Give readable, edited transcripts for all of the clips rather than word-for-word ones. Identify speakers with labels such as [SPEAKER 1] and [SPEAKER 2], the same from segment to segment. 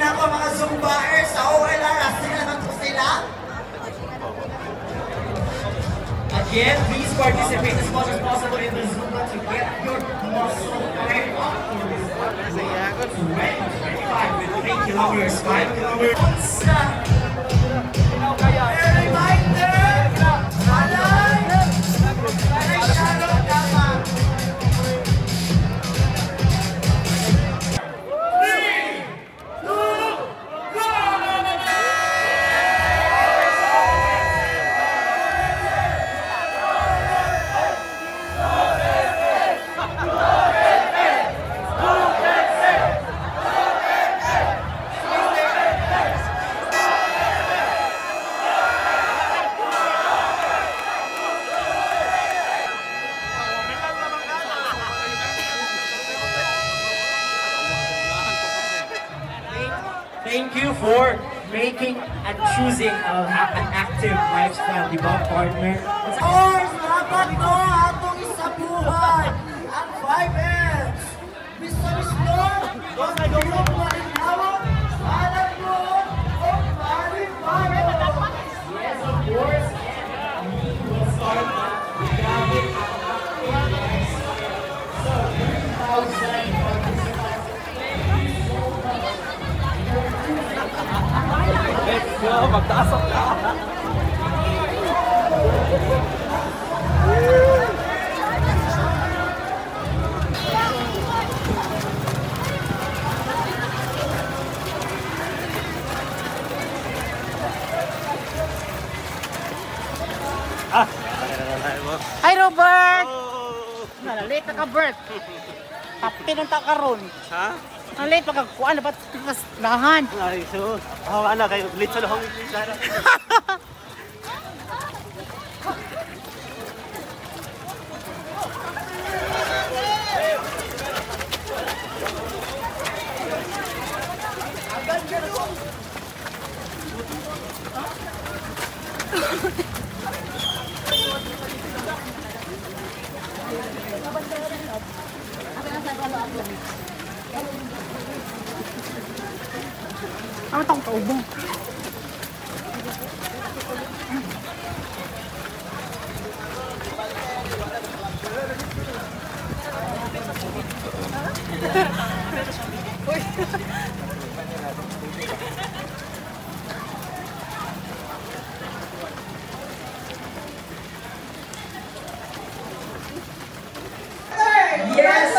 [SPEAKER 1] na ako mga Zumbaers sa OLR. Sila naman po sila. Again, please participate as much as possible in the Zumba to get your muscle fired up for this 25 with 3 kilometers, 5 kilometers. Thank you for making and choosing an active lifestyle, di ba, partner? Of course, dapat ko atong isabuhay ang 5Ms. Mismo, doon na yung malinawa, alam mo, o malinawa. Yes, of course, and we will start grabbing our so, 3,000
[SPEAKER 2] Let's go! Magtasok ka!
[SPEAKER 3] Hi, Robert!
[SPEAKER 2] Oh!
[SPEAKER 3] Late na ka, Bert. Tapin ang takaroon.
[SPEAKER 2] Ha?
[SPEAKER 3] Ang late pagkakuan na ba't lahan?
[SPEAKER 2] Ay, so, anak kayo. Late sa lahong sana.
[SPEAKER 3] Ano itong kaubong?
[SPEAKER 1] Yes!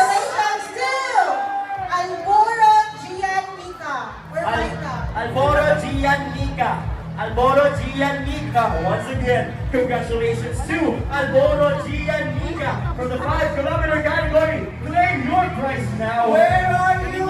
[SPEAKER 1] Alboro Gian Mika. Once again, congratulations to Alboro Gian Mika from the 5 kilometer category. Claim your prize now. Where are you?